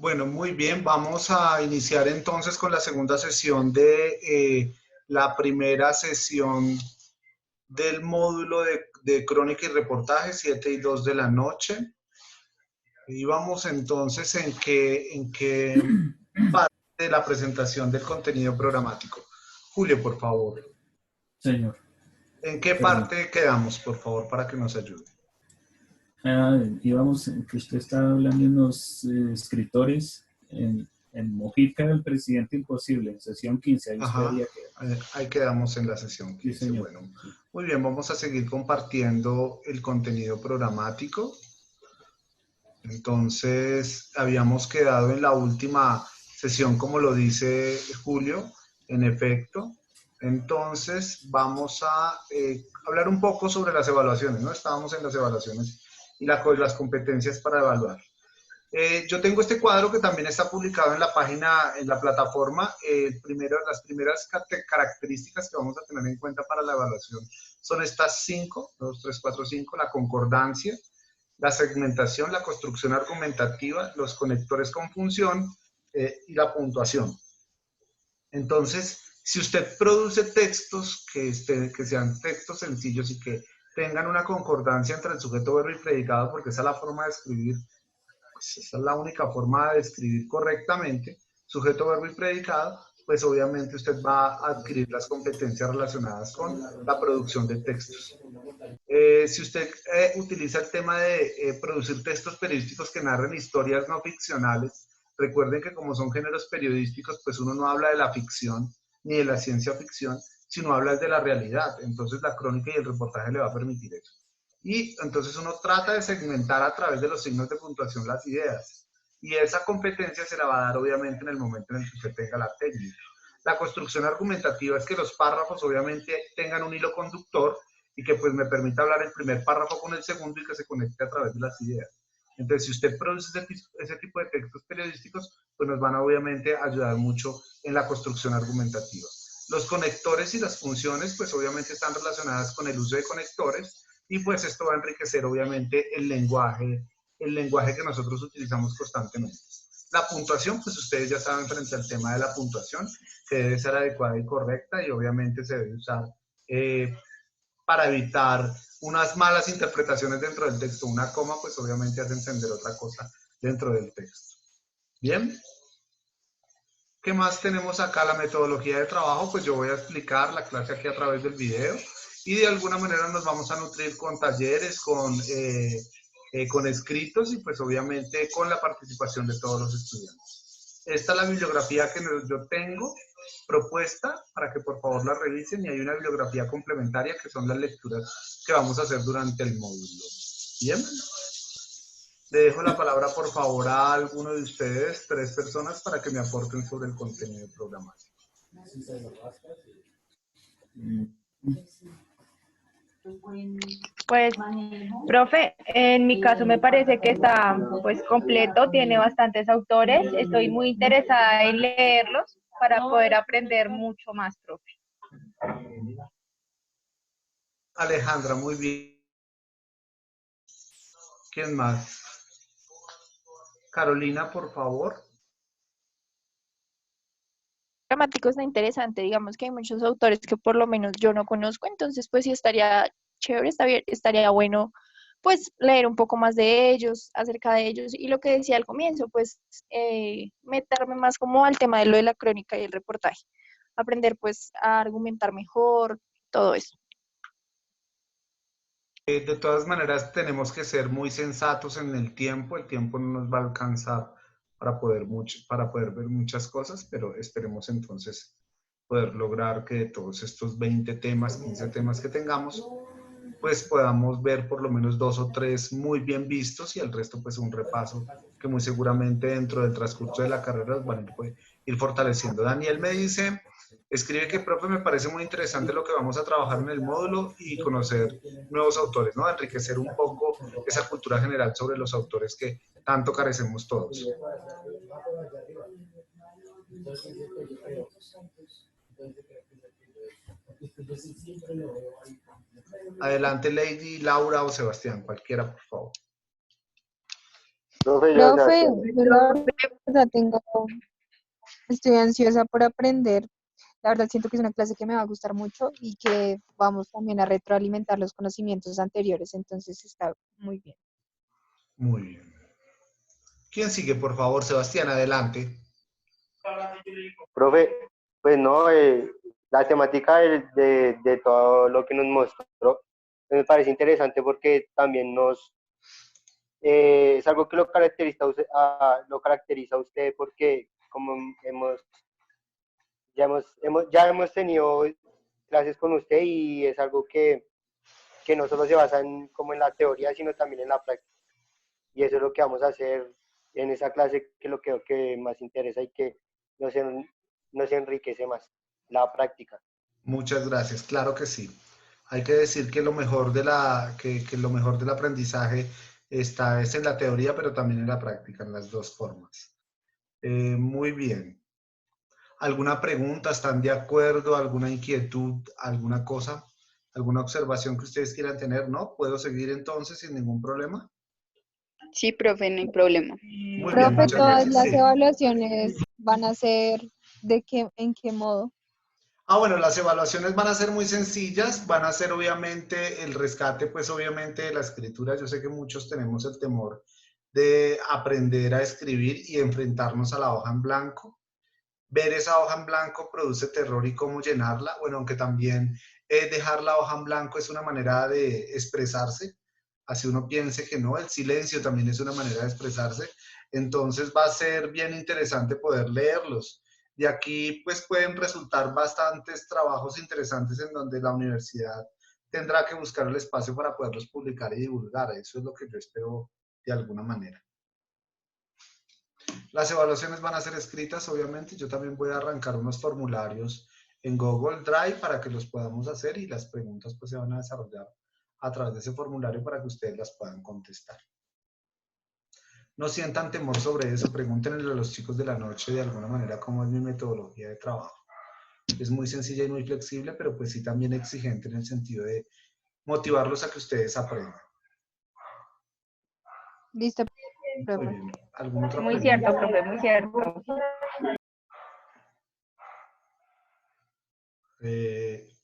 Bueno, muy bien. Vamos a iniciar entonces con la segunda sesión de la primera sesión del módulo de crónica y reportaje, 7 y 2 de la noche. Y vamos entonces en qué parte de la presentación del contenido programático. Julio, por favor. Señor, ¿En qué permítame. parte quedamos, por favor, para que nos ayude? Íbamos, que usted estaba hablando de unos escritores en Mojica del Presidente Imposible, en sesión 15, ahí usted Ajá, haría que. ahí quedamos en la sesión Sí, 15. señor. Bueno, Sí. muy bien, vamos a seguir compartiendo el contenido programático. Entonces, habíamos quedado en la última sesión, como lo dice Julio, en efecto. Entonces, vamos a hablar un poco sobre las evaluaciones, ¿no? Estábamos en las evaluaciones y las competencias para evaluar. Yo tengo este cuadro que también está publicado en la página, en la plataforma. Las primeras características que vamos a tener en cuenta para la evaluación son estas 5, 2, 3, 4, 5, la concordancia, la segmentación, la construcción argumentativa, los conectores con función y la puntuación. Entonces, si usted produce textos que sean textos sencillos y que tengan una concordancia entre el sujeto, verbo y predicado, porque esa es la forma de escribir, pues esa es la única forma de escribir correctamente, sujeto, verbo y predicado, pues obviamente usted va a adquirir las competencias relacionadas con la producción de textos. Si usted utiliza el tema de producir textos periodísticos que narren historias no ficcionales, recuerden que como son géneros periodísticos, pues uno no habla de la ficción ni de la ciencia ficción, sino habla de la realidad. Entonces la crónica y el reportaje le va a permitir eso. Y entonces uno trata de segmentar a través de los signos de puntuación las ideas. Y esa competencia se la va a dar obviamente en el momento en el que usted tenga la técnica. La construcción argumentativa es que los párrafos obviamente tengan un hilo conductor y que pues me permita hablar el primer párrafo con el segundo y que se conecte a través de las ideas. Entonces, si usted produce ese tipo de textos periodísticos, pues nos van a obviamente ayudar mucho en la construcción argumentativa. Los conectores y las funciones, pues obviamente están relacionadas con el uso de conectores y pues esto va a enriquecer obviamente el lenguaje que nosotros utilizamos constantemente. La puntuación, pues ustedes ya saben frente al tema de la puntuación, que debe ser adecuada y correcta y obviamente se debe usar para evitar unas malas interpretaciones dentro del texto. Una coma, pues obviamente hace entender otra cosa dentro del texto. Bien. ¿Qué más tenemos acá? La metodología de trabajo, pues yo voy a explicar la clase aquí a través del video y de alguna manera nos vamos a nutrir con talleres, con escritos y pues obviamente con la participación de todos los estudiantes. Esta es la bibliografía que yo tengo propuesta para que por favor la revisen y hay una bibliografía complementaria que son las lecturas que vamos a hacer durante el módulo. Bien. Le dejo la palabra, por favor, a alguno de ustedes, 3 personas, para que me aporten sobre el contenido programático. Pues, profe, en mi caso me parece que está pues completo, tiene bastantes autores, estoy muy interesada en leerlos para poder aprender mucho más, profe. Alejandra, muy bien. ¿Quién más? Carolina, por favor. Dramático está interesante, digamos que hay muchos autores que por lo menos yo no conozco, entonces pues sí estaría chévere, estaría bueno pues leer un poco más de ellos, acerca de ellos, y lo que decía al comienzo, pues meterme más como al tema de lo de la crónica y el reportaje, aprender pues a argumentar mejor, todo eso. De todas maneras, tenemos que ser muy sensatos en el tiempo no nos va a alcanzar para poder ver muchas cosas, pero esperemos entonces poder lograr que de todos estos 20 temas, 15 temas que tengamos, pues podamos ver por lo menos 2 o 3 muy bien vistos y el resto pues un repaso que muy seguramente dentro del transcurso de la carrera los van a ir fortaleciendo. Daniel me dice, escribe que profe me parece muy interesante lo que vamos a trabajar en el módulo y conocer nuevos autores, ¿no? Enriquecer un poco esa cultura general sobre los autores que tanto carecemos todos. Adelante, Lady, Laura o Sebastián, cualquiera, por favor. Profe, yo, Profe, Sebastián. yo la verdad estoy ansiosa por aprender. La verdad siento que es una clase que me va a gustar mucho y que vamos también a retroalimentar los conocimientos anteriores, entonces está muy bien. Muy bien. ¿Quién sigue, por favor? Sebastián, adelante. Profe, pues no, la temática de todo lo que nos mostró me parece interesante porque también es algo que lo caracteriza a usted porque como ya hemos tenido clases con usted y es algo que no solo se basa como en la teoría, sino también en la práctica. Y eso es lo que vamos a hacer en esa clase, que lo que más interesa y que nos, nos enriquece más, la práctica. Muchas gracias. Claro que sí. Hay que decir que lo mejor que lo mejor del aprendizaje está es en la teoría, pero también en la práctica, en las dos formas. Muy bien. ¿Alguna pregunta? ¿Están de acuerdo? ¿Alguna inquietud? ¿Alguna cosa? ¿Alguna observación que ustedes quieran tener? ¿No? ¿Puedo seguir entonces sin ningún problema? Sí, profe, no hay problema. Muy bien, Profe, muchas todas gracias. las Sí. evaluaciones van a ser en qué modo. Bueno, las evaluaciones van a ser muy sencillas, van a ser obviamente el rescate, pues obviamente de la escritura. Yo sé que muchos tenemos el temor de aprender a escribir y enfrentarnos a la hoja en blanco. Ver esa hoja en blanco produce terror y cómo llenarla. Bueno, aunque también dejar la hoja en blanco es una manera de expresarse. Así uno piense que no, el silencio también es una manera de expresarse. Entonces va a ser bien interesante poder leerlos. De aquí pues pueden resultar bastantes trabajos interesantes en donde la universidad tendrá que buscar el espacio para poderlos publicar y divulgar. Eso es lo que yo espero de alguna manera. Las evaluaciones van a ser escritas, obviamente. Yo también voy a arrancar unos formularios en Google Drive para que los podamos hacer y las preguntas pues se van a desarrollar a través de ese formulario para que ustedes las puedan contestar. No sientan temor sobre eso, pregúntenle a los chicos de la noche de alguna manera cómo es mi metodología de trabajo. Es muy sencilla y muy flexible, pero pues sí también exigente en el sentido de motivarlos a que ustedes aprendan. Listo, Muy profe. bien. ¿Alguna otra Muy pregunta? cierto, profe, muy cierto.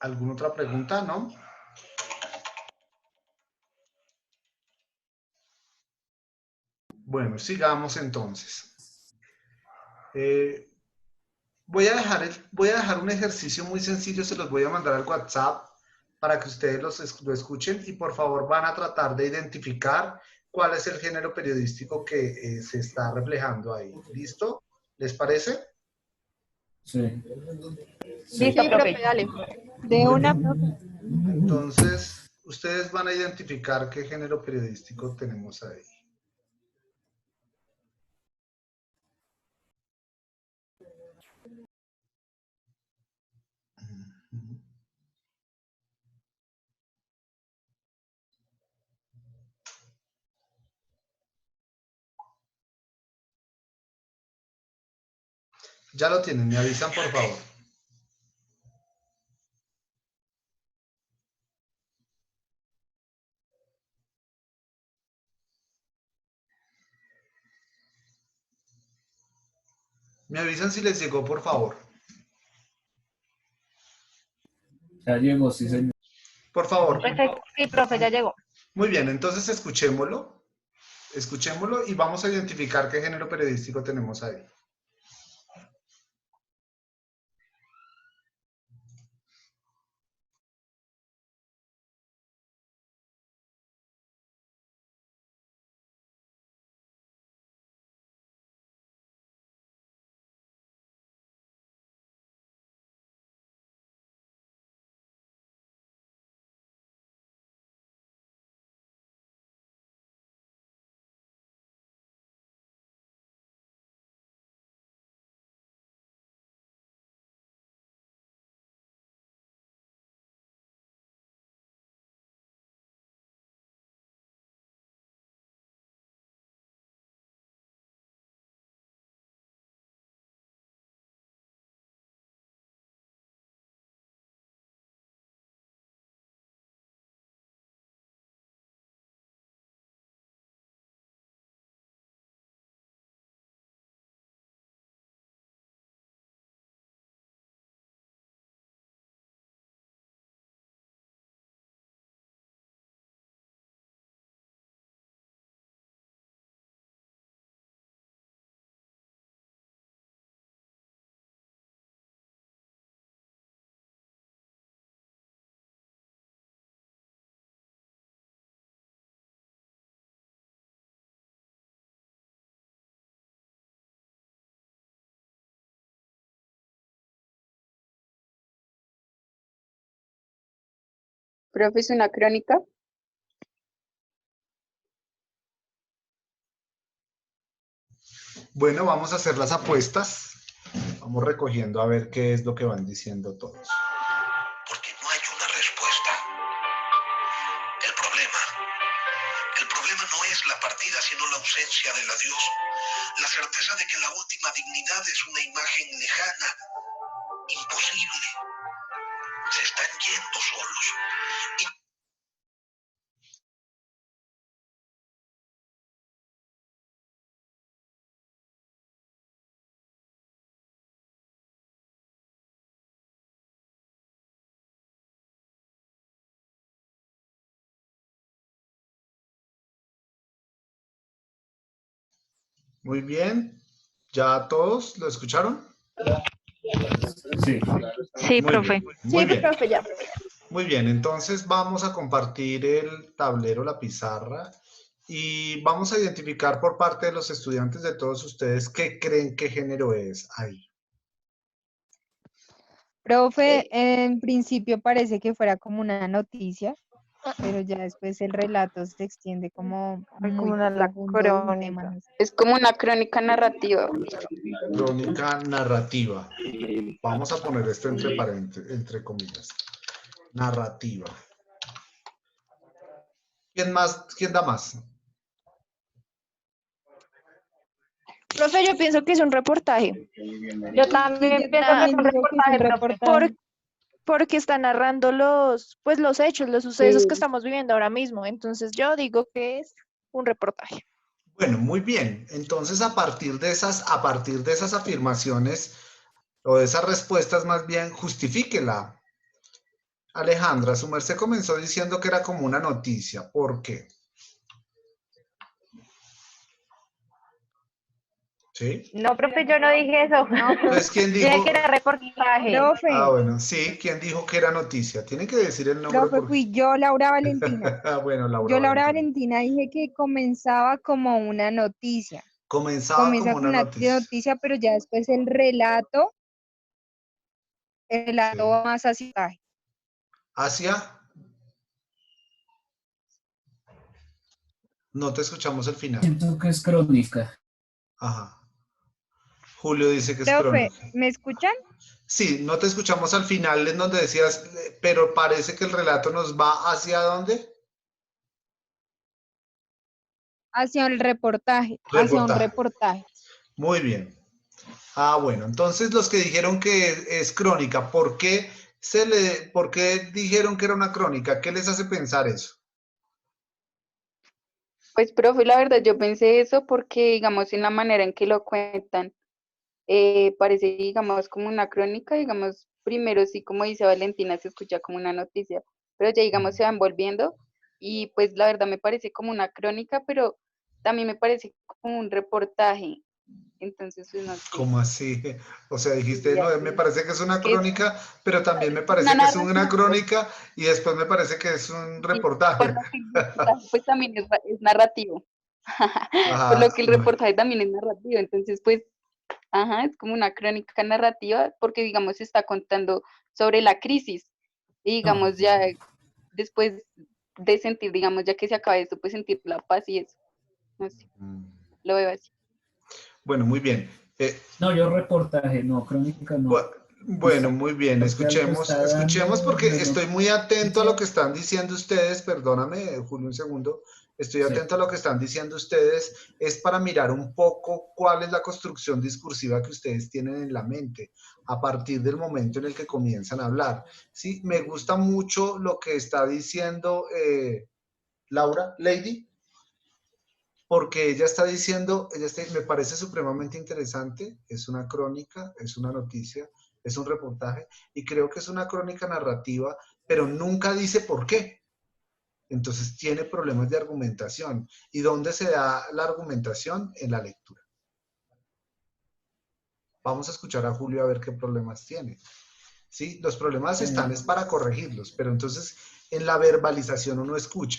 ¿Alguna otra pregunta? ¿No? Bueno, sigamos entonces. Voy a dejar un ejercicio muy sencillo, se los voy a mandar al WhatsApp para que ustedes lo escuchen y por favor van a tratar de identificar cuál es el género periodístico que se está reflejando ahí. ¿Listo? ¿Les parece? Sí. Sí, Listo, profe, profe. dale. De Muy una, bien. profe. Entonces, ustedes van a identificar qué género periodístico tenemos ahí. Ya lo tienen, me avisan por favor. Me avisan si les llegó, por favor. Ya llegó, sí, señor. Por favor. Perfecto. Sí, profe, ya llegó. Muy bien, entonces escuchémoslo. Escuchémoslo y vamos a identificar qué género periodístico tenemos ahí. Profe, ¿es una crónica? Bueno, vamos a hacer las apuestas. Vamos recogiendo a ver qué es lo que van diciendo todos. Porque no hay una respuesta. El problema no es la partida, sino la ausencia del adiós. La certeza de que la última dignidad es una imagen lejana, imposible. Se están yendo solos. Muy bien. ¿Ya todos lo escucharon? Sí. Sí, Muy profe. bien, muy Sí, bien. profe, ya. Muy bien, entonces vamos a compartir el tablero, la pizarra, y vamos a identificar por parte de los estudiantes de todos ustedes qué creen qué género es ahí. Profe, en principio parece que fuera como una noticia, pero ya después el relato se extiende como muy Como la profundo de un tema, crónica. no sé. Es como una crónica narrativa. Crónica narrativa. Vamos a poner esto entre comillas. Narrativa. ¿Quién más? ¿Quién da más? Profe, yo pienso que es un reportaje. Yo también Yo pienso que es también un digo que es un reportaje, profe. Porque está narrando los hechos, los sucesos que estamos viviendo ahora mismo. Entonces yo digo que es un reportaje. Bueno, muy bien. Entonces, a partir de esas afirmaciones o de esas respuestas, más bien, justifíquela. Alejandra, su merced comenzó diciendo que era como una noticia. ¿Por qué? ¿Sí? No, profe, yo no dije eso. No, Entonces, ¿quién Dije dijo? que era reportaje. Ah, profe, bueno, sí, ¿quién dijo que era noticia? Tiene que decir el nombre profe, porque... fui yo, Laura Valentina. Ah, bueno, Laura Yo, Laura Valentina. Valentina, dije que comenzaba como una noticia. Comenzaba Comienza como con una una noticia. noticia, pero ya después el relato Sí. va más hacia... Hacia... No te escuchamos el final. Siento que es crónica. Ajá. Julio dice que es Profe, crónica. ¿me escuchan? Sí, no te escuchamos al final en donde decías, pero parece que el relato nos va hacia dónde? Hacia el reportaje, hacia un Reportaje. reportaje. Muy bien. Ah, bueno, entonces los que dijeron que es crónica, ¿por qué dijeron que era una crónica? ¿Qué les hace pensar eso? Pues, profe, la verdad, yo pensé eso porque, digamos, en la manera en que lo cuentan, parece, digamos, como una crónica, digamos, primero sí, como dice Valentina, se escucha como una noticia, pero ya, digamos, se va envolviendo y pues la verdad me parece como una crónica, pero también me parece como un reportaje, entonces, pues, no sé, ¿Cómo así? O sea, dijiste, diría no, me parece que es una que es crónica, pero también me una parece que es una narrativa, pues, crónica y después me parece que es un y por reportaje. lo que el reportaje, pues también es narrativo, por lo Ajá, que el bueno. reportaje también es narrativo, entonces, pues, ajá, es como una crónica narrativa porque, digamos, se está contando sobre la crisis y, No. digamos, ya después de sentir, digamos, ya que se acaba esto, pues sentir la paz y eso, no sé, lo veo así. Bueno, muy bien. No, yo reportaje, no, crónica no. Bueno, muy bien. Porque algo está Escuchemos dando porque de estoy muy atento a lo que noticias. están diciendo ustedes. Perdóname, Julio, un segundo. Estoy Sí. atento a lo que están diciendo ustedes. Es para mirar un poco cuál es la construcción discursiva que ustedes tienen en la mente a partir del momento en el que comienzan a hablar. Sí, me gusta mucho lo que está diciendo Laura, Lady, porque ella está diciendo, me parece supremamente interesante, es una crónica, es una noticia, es un reportaje, y creo que es una crónica narrativa, pero nunca dice por qué. Entonces tiene problemas de argumentación. ¿Y dónde se da la argumentación? En la lectura. Vamos a escuchar a Julio a ver qué problemas tiene. ¿Sí? Los problemas están es para corregirlos, pero entonces en la verbalización uno escucha.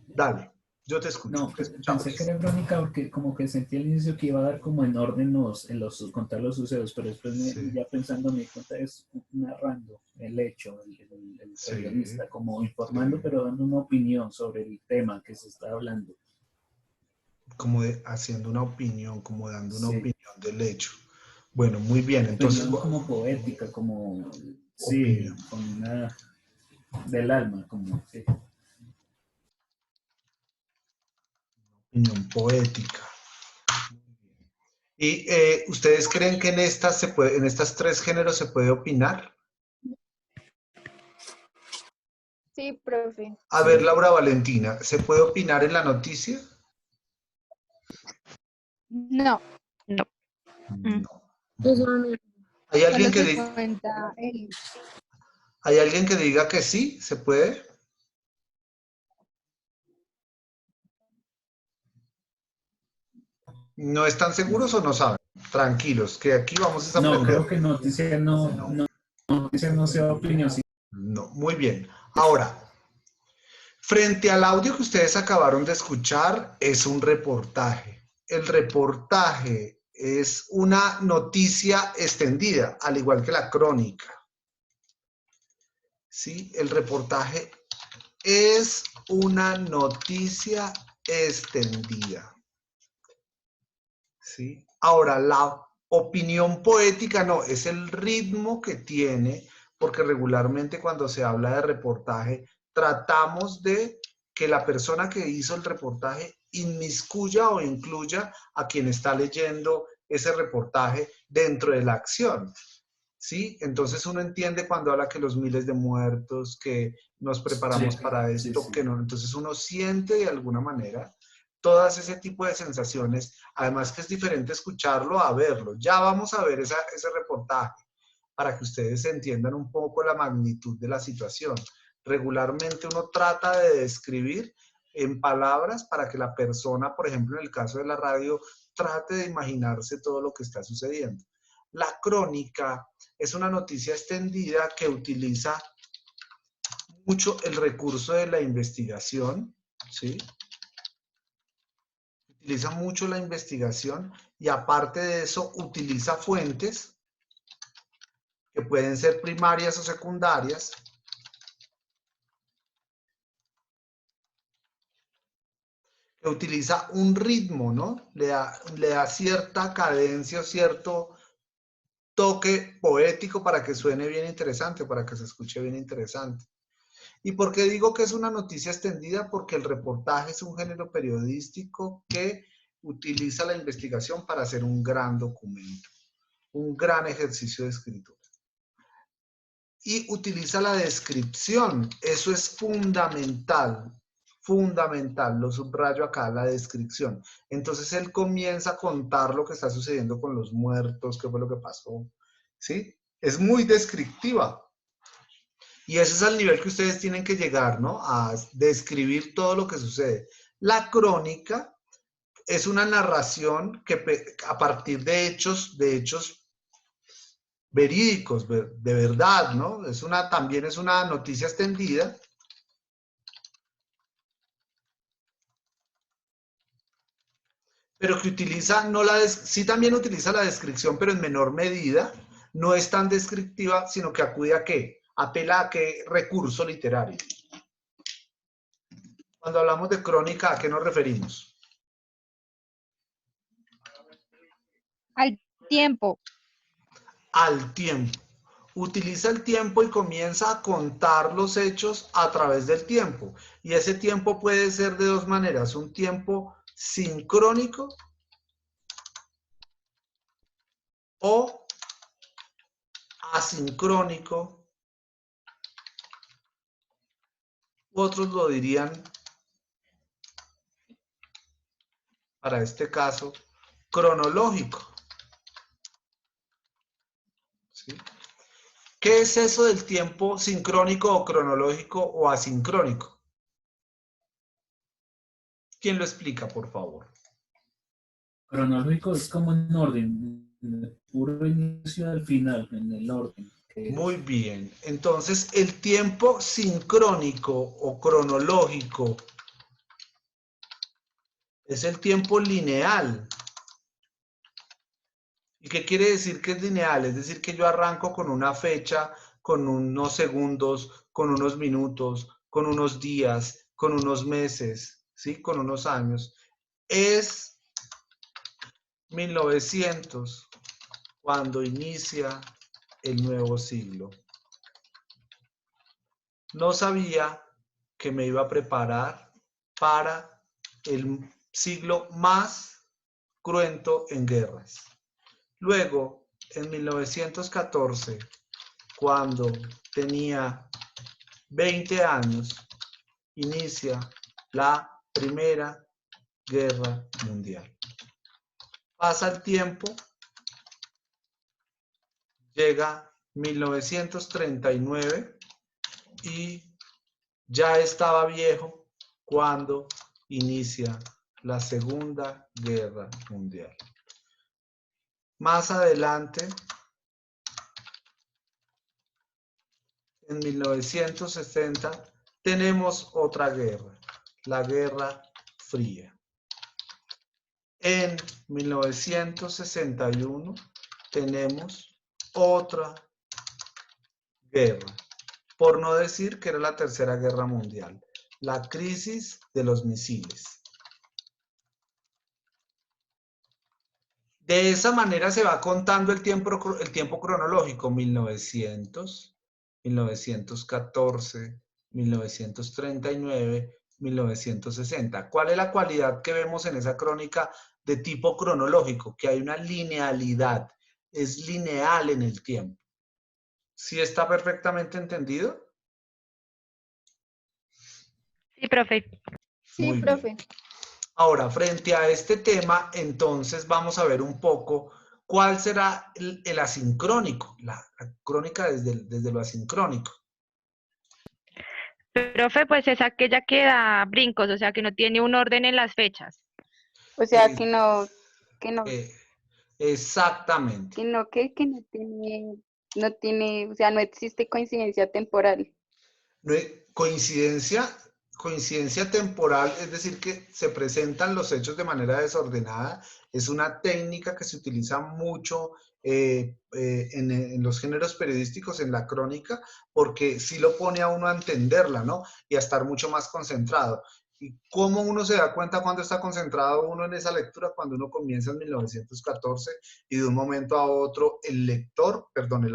Dale. Yo te escucho. No, Te escuchamos. pensé que era crónica porque como que sentí al inicio que iba a dar como en orden contar los sucesos, pero después Sí. ya pensando me di cuenta es narrando el hecho, el Sí. periodista, como informando, Sí. pero dando una opinión sobre el tema que se está hablando. Como haciendo una opinión, como dando una Sí. opinión del hecho. Bueno, muy bien. Entonces, Opinión como poética, como, sí, opinión. con una, del alma, como, sí. Opinión poética. ¿Y ustedes creen que en estas tres géneros se puede opinar? Sí, profe. A ver, Laura Valentina, ¿se puede opinar en la noticia? No, No. No. solo ¿Hay alguien que se cuenta el... ¿Hay alguien que diga que sí? ¿Se puede? ¿No están seguros o no saben? Tranquilos, que aquí vamos a No, aprender. creo que noticias no sea opinión. Sí. No, muy bien. Ahora, frente al audio que ustedes acabaron de escuchar, es un reportaje. El reportaje es una noticia extendida, al igual que la crónica. ¿Sí? El reportaje es una noticia extendida. ¿Sí? Ahora, la opinión poética no, es el ritmo que tiene, porque regularmente cuando se habla de reportaje, tratamos de que la persona que hizo el reportaje inmiscuya o incluya a quien está leyendo ese reportaje dentro de la acción. ¿Sí? Entonces uno entiende cuando habla que los miles de muertos, que nos preparamos para esto, sí. que no. Entonces uno siente de alguna manera todas ese tipo de sensaciones. Además que es diferente escucharlo a verlo. Ya vamos a ver ese reportaje para que ustedes entiendan un poco la magnitud de la situación. Regularmente uno trata de describir en palabras para que la persona, por ejemplo, en el caso de la radio, trate de imaginarse todo lo que está sucediendo. La crónica es una noticia extendida que utiliza mucho el recurso de la investigación, ¿sí? Utiliza mucho la investigación y aparte de eso utiliza fuentes que pueden ser primarias o secundarias. Que utiliza un ritmo, ¿no? Le da cierta cadencia o cierto toque poético para que suene bien interesante, para que se escuche bien interesante. ¿Y por qué digo que es una noticia extendida? Porque el reportaje es un género periodístico que utiliza la investigación para hacer un gran documento, un gran ejercicio de escritura. Y utiliza la descripción, eso es fundamental, fundamental, lo subrayo acá, la descripción. Entonces él comienza a contar lo que está sucediendo con los muertos, qué fue lo que pasó, ¿sí? Es muy descriptiva. Y ese es el nivel que ustedes tienen que llegar, ¿no? A describir todo lo que sucede. La crónica es una narración que a partir de hechos verídicos, de verdad, ¿no? También es una noticia extendida. Pero que utiliza, sí también utiliza la descripción, pero en menor medida. No es tan descriptiva, sino que acude a ¿qué? Apela a qué recurso literario. Cuando hablamos de crónica, ¿a qué nos referimos? Al tiempo. Al tiempo. Utiliza el tiempo y comienza a contar los hechos a través del tiempo. Y ese tiempo puede ser de dos maneras. Un tiempo sincrónico o asincrónico. Otros lo dirían, para este caso, cronológico. ¿Sí? ¿Qué es eso del tiempo sincrónico o cronológico o asincrónico? ¿Quién lo explica, por favor? Cronológico es como en orden, del puro inicio al final, en el orden. Muy bien. Entonces, el tiempo sincrónico o cronológico Es el tiempo lineal. ¿Y qué quiere decir que es lineal? Es decir, que yo arranco con una fecha, con unos segundos, con unos minutos, con unos días, con unos meses, ¿sí? Con unos años. Es 1900 cuando inicia el nuevo siglo. No sabía que me iba a preparar para el siglo más cruento en guerras. Luego, en 1914, cuando tenía 20 años, inicia la Primera Guerra Mundial. Pasa el tiempo, llega 1939 y ya estaba viejo cuando inicia la Segunda Guerra Mundial. Más adelante, en 1960, tenemos otra guerra, la Guerra Fría. En 1961 tenemos otra guerra, por no decir que era la Tercera Guerra Mundial, la crisis de los misiles. De esa manera se va contando el tiempo cronológico, 1900, 1914, 1939, 1960. ¿Cuál es la cualidad que vemos en esa crónica de tipo cronológico? Que hay una linealidad, es lineal en el tiempo. ¿Sí está perfectamente entendido? Sí, profe. Sí, Muy profe. bien. Ahora, frente a este tema, entonces vamos a ver un poco cuál será el asincrónico, la crónica desde lo asincrónico. Profe, pues es aquella que da brincos, o sea, que no tiene un orden en las fechas. O sea, Eh, que no, Exactamente. que no tiene, o sea, no existe coincidencia temporal. No hay coincidencia temporal, es decir, que se presentan los hechos de manera desordenada, es una técnica que se utiliza mucho en los géneros periodísticos, en la crónica, porque sí lo pone a uno a entenderla, ¿no? Y a estar mucho más concentrado. ¿Y cómo uno se da cuenta cuando está concentrado uno en esa lectura? Cuando uno comienza en 1914 y de un momento a otro el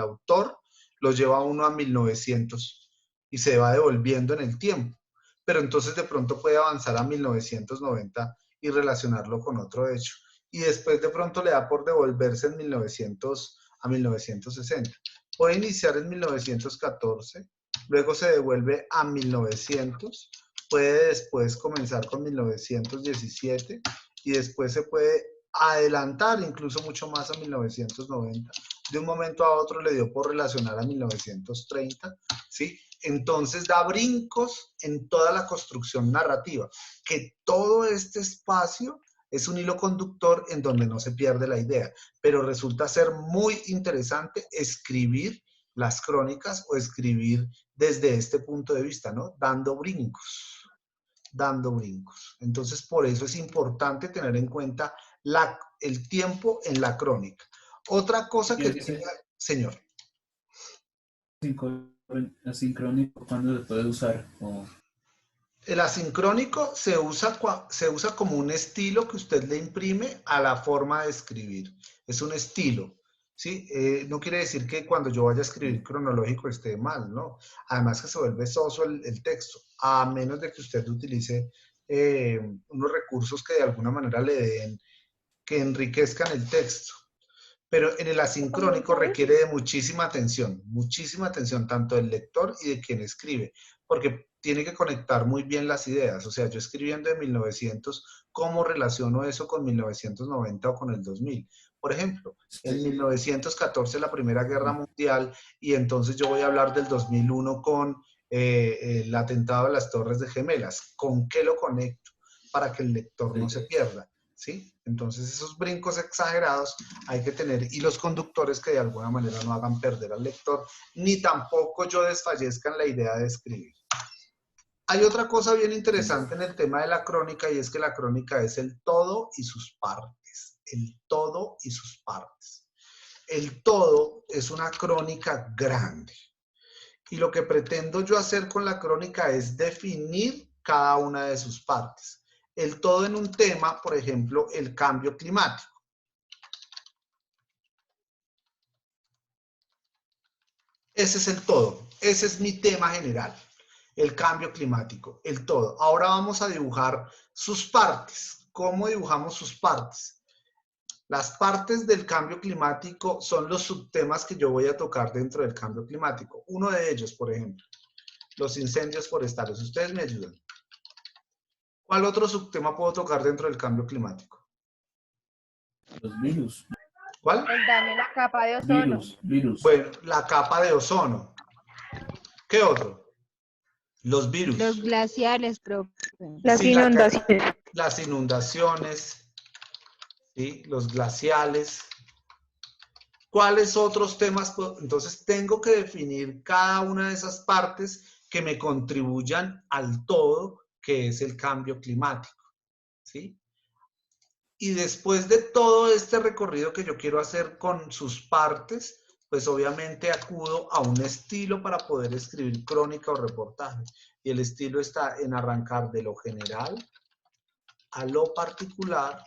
autor, lo lleva a uno a 1900 y se va devolviendo en el tiempo. Pero entonces de pronto puede avanzar a 1990 y relacionarlo con otro hecho. Y después de pronto le da por devolverse en 1900 a 1960. Puede iniciar en 1914, luego se devuelve a 1900, puede después comenzar con 1917 y después se puede adelantar incluso mucho más a 1990. De un momento a otro le dio por relacionar a 1930, ¿sí? Entonces da brincos en toda la construcción narrativa, que todo este espacio es un hilo conductor en donde no se pierde la idea, pero resulta ser muy interesante escribir las crónicas o escribir desde este punto de vista, ¿no? Dando brincos, dando brincos. Entonces, por eso es importante tener en cuenta el tiempo en la crónica. Otra cosa que tiene, señor. Asincrónico, ¿cuándo se puede usar? El asincrónico se usa como un estilo que usted le imprime a la forma de escribir. Es un estilo, ¿sí? No quiere decir que cuando yo vaya a escribir cronológico esté mal, ¿no? Además que se vuelve soso el texto, a menos de que usted utilice unos recursos que de alguna manera que enriquezcan el texto. Pero en el asincrónico requiere de muchísima atención tanto del lector y de quien escribe, porque tiene que conectar muy bien las ideas. O sea, yo escribiendo en 1900, ¿cómo relaciono eso con 1990 o con el 2000? Por ejemplo, en 1914 la Primera Guerra Mundial y entonces yo voy a hablar del 2001 con el atentado de las Torres de Gemelas. ¿Con qué lo conecto? Para que el lector no se pierda, ¿sí? Entonces esos brincos exagerados hay que tener hilos conductores que de alguna manera no hagan perder al lector, ni tampoco yo desfallezca en la idea de escribir. Hay otra cosa bien interesante en el tema de la crónica y es que la crónica es el todo y sus partes. El todo y sus partes. El todo es una crónica grande. Y lo que pretendo yo hacer con la crónica es definir cada una de sus partes. El todo en un tema, por ejemplo, el cambio climático. Ese es el todo. Ese es mi tema general. El cambio climático, el todo. Ahora vamos a dibujar sus partes. ¿Cómo dibujamos sus partes? Las partes del cambio climático son los subtemas que yo voy a tocar dentro del cambio climático. Uno de ellos, por ejemplo, los incendios forestales. Ustedes me ayudan. ¿Cuál otro subtema puedo tocar dentro del cambio climático? Los virus. ¿Cuál? El daño en la capa de ozono. Virus. Bueno, la capa de ozono. ¿Qué otro? Los virus. Los glaciares, profe. Las Sí, inundaciones. las inundaciones, ¿sí? Los glaciales. ¿Cuáles otros temas? Entonces tengo que definir cada una de esas partes que me contribuyan al todo, que es el cambio climático, ¿sí? Y después de todo este recorrido que yo quiero hacer con sus partes, pues obviamente acudo a un estilo para poder escribir crónica o reportaje. Y el estilo está en arrancar de lo general a lo particular.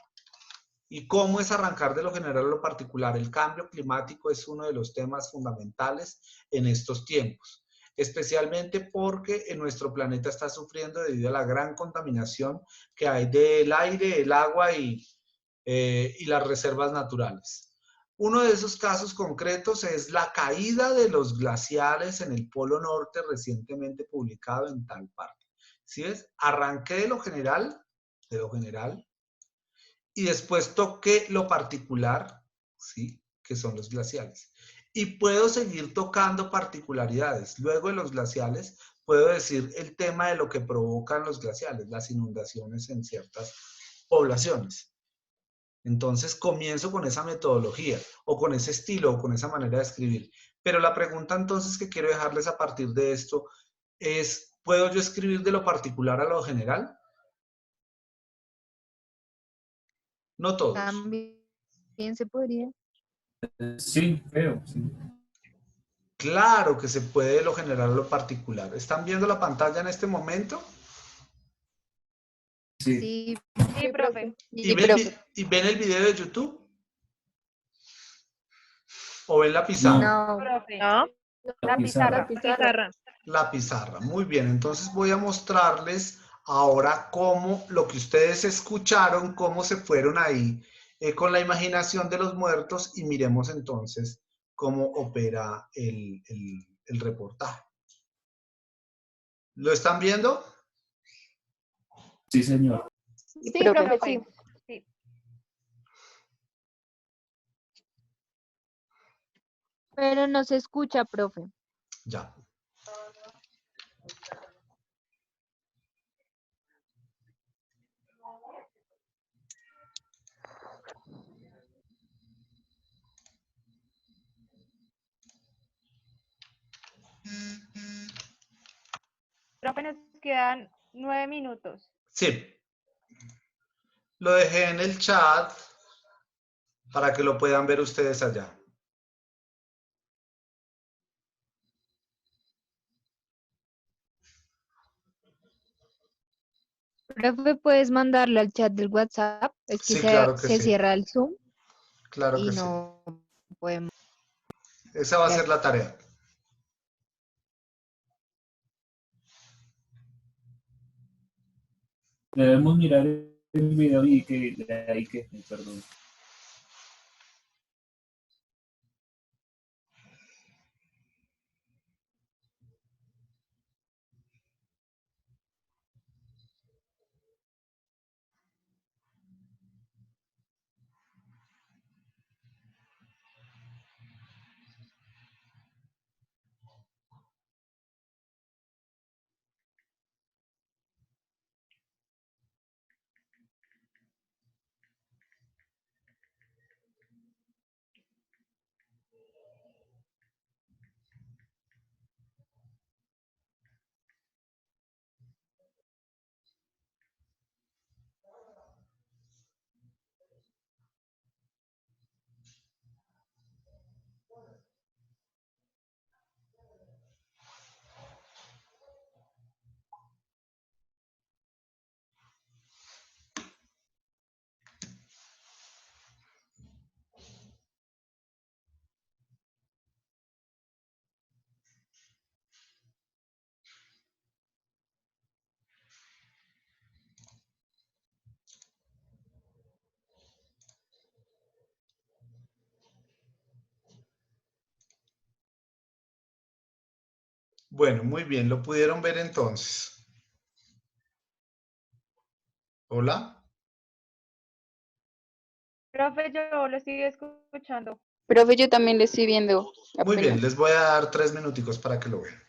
¿Y cómo es arrancar de lo general a lo particular? El cambio climático es uno de los temas fundamentales en estos tiempos, especialmente porque en nuestro planeta está sufriendo debido a la gran contaminación que hay del aire, el agua y las reservas naturales. Uno de esos casos concretos es la caída de los glaciares en el Polo Norte recientemente publicado en tal parte. ¿Sí ves? Arranqué de lo general, y después toqué lo particular, ¿sí? Que son los glaciales. Y puedo seguir tocando particularidades. Luego de los glaciales, puedo decir el tema de lo que provocan los glaciales, las inundaciones en ciertas poblaciones. Entonces comienzo con esa metodología, o con ese estilo, o con esa manera de escribir. Pero la pregunta entonces que quiero dejarles a partir de esto es, ¿puedo yo escribir de lo particular a lo general? No todos. También se podría. Sí, creo, sí. Claro que se puede de lo general a lo particular. ¿Están viendo la pantalla en este momento? Sí. Sí, Sí, profe. ¿Y ven el video de YouTube? ¿O ven la pizarra? no. Profe. ¿No? La pizarra. Pizarra. La pizarra. Muy bien, entonces voy a mostrarles ahora cómo lo que ustedes escucharon, cómo se fueron ahí con la imaginación de los muertos y miremos entonces cómo opera el reportaje. ¿Lo están viendo? Sí, señor. Sí, Sí, profe, profe. sí. Sí. Pero no se escucha, profe. Ya. Profe, nos quedan 9 minutos. Sí. Lo dejé en el chat para que lo puedan ver ustedes allá. Profe, ¿puedes mandarlo al chat del WhatsApp? Es que Sí, claro que se sí. cierra el Zoom Claro y que sí. no podemos. Esa va a ser la tarea. Debemos mirar el video y perdón. Bueno, muy bien, lo pudieron ver entonces. Hola. Profe, yo lo estoy escuchando. Profe, yo también lo estoy viendo Muy bien, apenas. les voy a dar 3 minuticos para que lo vean.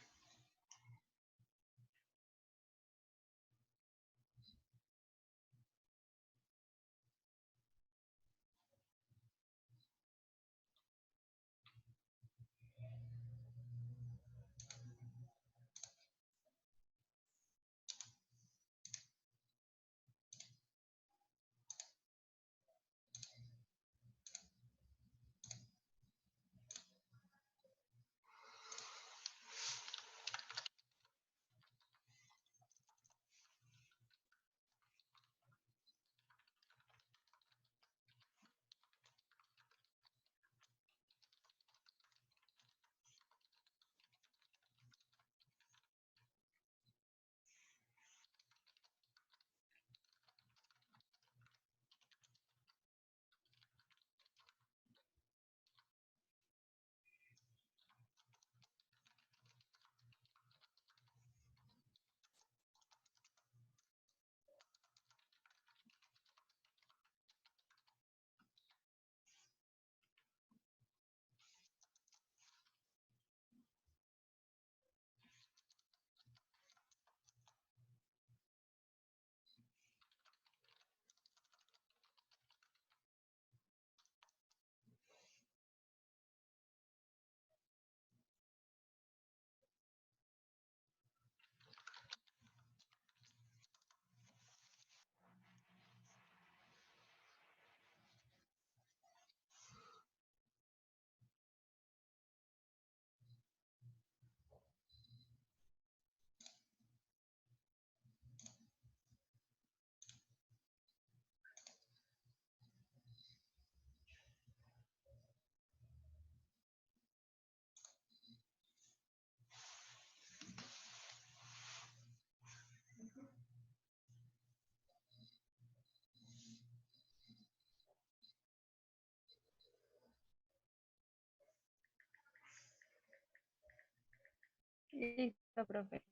Listo, profe.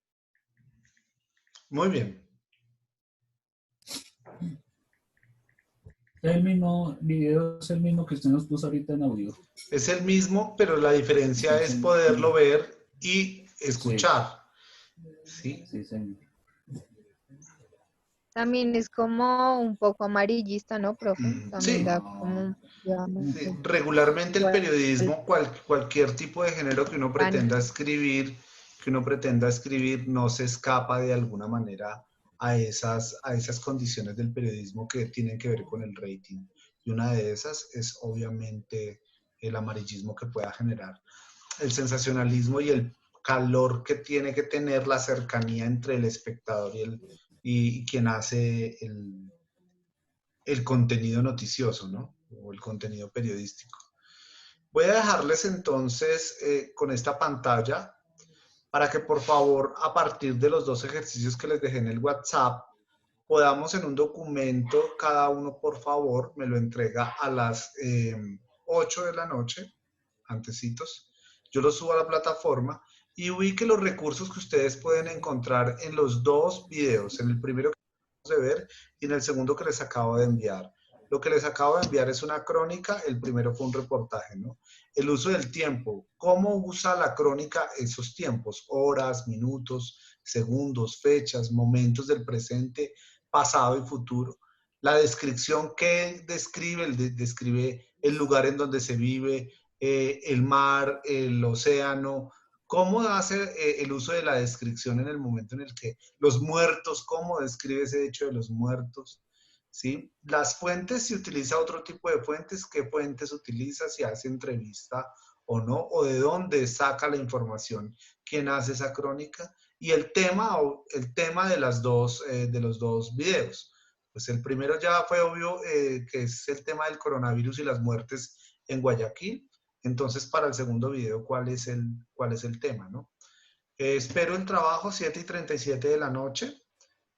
Muy bien. El mismo video es el mismo que usted nos puso ahorita en audio. Es el mismo, pero la diferencia Sí, es señor. poderlo ver y Sí, escuchar. ¿Sí? sí, señor. También es como un poco amarillista, ¿no, profe? También Sí. da como, digamos, Sí, regularmente el igual periodismo, cualquier tipo de género pánico. que uno pretenda escribir, no se escapa de alguna manera a esas condiciones del periodismo que tienen que ver con el rating. Y una de esas es obviamente el amarillismo que pueda generar, el sensacionalismo y el calor que tiene que tener la cercanía entre el espectador y quien hace el contenido noticioso, ¿no? O el contenido periodístico. Voy a dejarles entonces con esta pantalla para que por favor a partir de los 2 ejercicios que les dejé en el WhatsApp podamos en un documento, cada uno por favor me lo entrega a las 8 de la noche, antecitos, yo lo subo a la plataforma y ubique los recursos que ustedes pueden encontrar en los 2 videos, en el primero que acabamos de ver y en el segundo que les acabo de enviar. Lo que les acabo de enviar es una crónica, el primero fue un reportaje, ¿no? El uso del tiempo, cómo usa la crónica esos tiempos, horas, minutos, segundos, fechas, momentos del presente, pasado y futuro. La descripción que describe, describe el lugar en donde se vive, el mar, el océano, cómo hace el uso de la descripción en el momento en el que los muertos, cómo describe ese hecho de los muertos, ¿sí? Las fuentes, si utiliza otro tipo de fuentes, qué fuentes utiliza, si hace entrevista o no, o de dónde saca la información, quién hace esa crónica, y el tema de de los 2 videos. Pues el primero ya fue obvio, que es el tema del coronavirus y las muertes en Guayaquil. Entonces, para el segundo video, cuál es el tema, ¿no? Espero el trabajo 7:37 de la noche.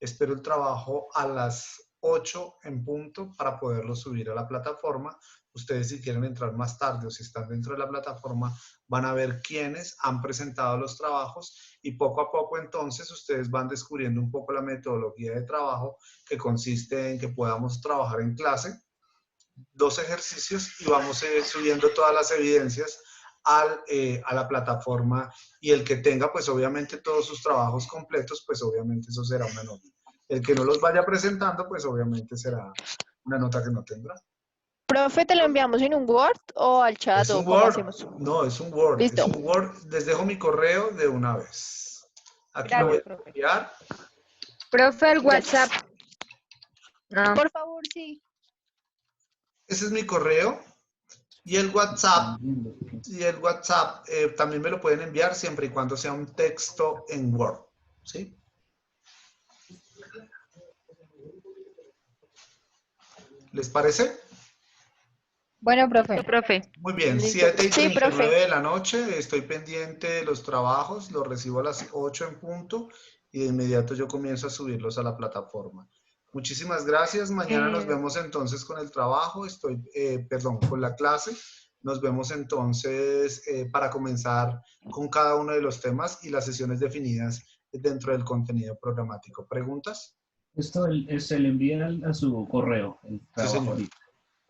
Espero el trabajo a las 8 en punto para poderlo subir a la plataforma. Ustedes, si quieren entrar más tarde o si están dentro de la plataforma, van a ver quiénes han presentado los trabajos y poco a poco entonces ustedes van descubriendo un poco la metodología de trabajo, que consiste en que podamos trabajar en clase 2 ejercicios y vamos subiendo todas las evidencias a la plataforma, y el que tenga pues obviamente todos sus trabajos completos, pues obviamente eso será una nota. El que no los vaya presentando, pues obviamente será una nota que no tendrá. Profe, ¿te lo enviamos en un Word o al chat Es o un cómo Word. hacemos? No, es un Word. Listo. Es un Word. Les dejo mi correo de una vez. Aquí lo voy Gracias, a profe. enviar. Profe, el Gracias. WhatsApp. Ah, Por favor, sí. Ese es mi correo. Y el WhatsApp, también me lo pueden enviar siempre y cuando sea un texto en Word. ¿Sí? ¿Les parece? Bueno, profe. profe. Muy bien, Listo. 7:39 Sí, profe. de la noche, estoy pendiente de los trabajos, los recibo a las 8 en punto y de inmediato yo comienzo a subirlos a la plataforma. Muchísimas gracias, mañana nos vemos entonces con el trabajo, con la clase. Nos vemos entonces para comenzar con cada uno de los temas y las sesiones definidas dentro del contenido programático. ¿Preguntas? Esto se le envía a su correo, el Sí, trabajo señor. ahorita.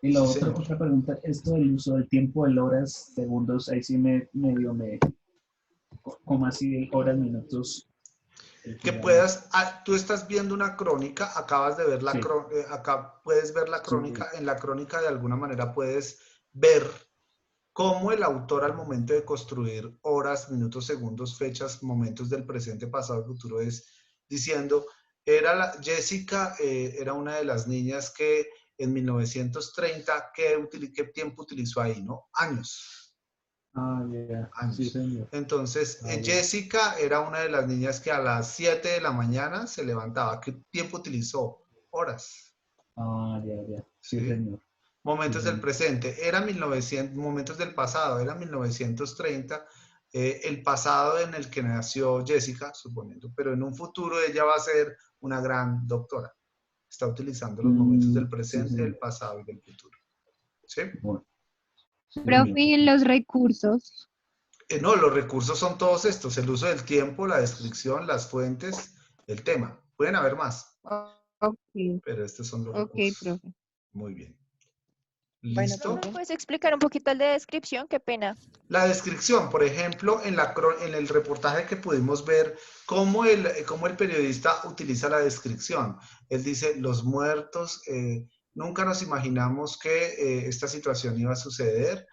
Y la Sí, señor. otra pregunta, esto del uso del tiempo, el horas, segundos, ahí sí como así, horas, minutos. Que puedas, tú estás viendo una crónica, acabas de ver la Sí. acá puedes ver la Sí. crónica, en la crónica de alguna manera puedes ver cómo el autor al momento de construir horas, minutos, segundos, fechas, momentos del presente, pasado y futuro es diciendo, Jessica era una de las niñas que en 1930, ¿qué tiempo utilizó ahí? ¿No? Años. Ah, ya. Años. Sí, señor. Entonces, Ah, bien. Jessica era una de las niñas que a las 7 de la mañana se levantaba. ¿Qué tiempo utilizó? Horas. Ah, ya. Sí, ¿Sí? señor. Momentos Sí, del señor. presente. Era 1900, momentos del pasado. Era 1930. El pasado en el que nació Jessica, suponiendo. Pero en un futuro ella va a ser una gran doctora. Está utilizando los momentos del Sí, presente, del señor. pasado y del futuro. ¿Sí? Bueno, sí, Profe, señor. ¿y los recursos? No, los recursos son todos estos, el uso del tiempo, la descripción, las fuentes, el tema. Pueden haber más, Ok, pero estos son los ok, recursos. profe. Muy bien. Bueno, ¿Listo? profe. ¿Puedes explicar un poquito el de descripción? Qué pena. La descripción, por ejemplo, en el reportaje que pudimos ver, cómo el periodista utiliza la descripción. Él dice, los muertos, nunca nos imaginamos que esta situación iba a suceder.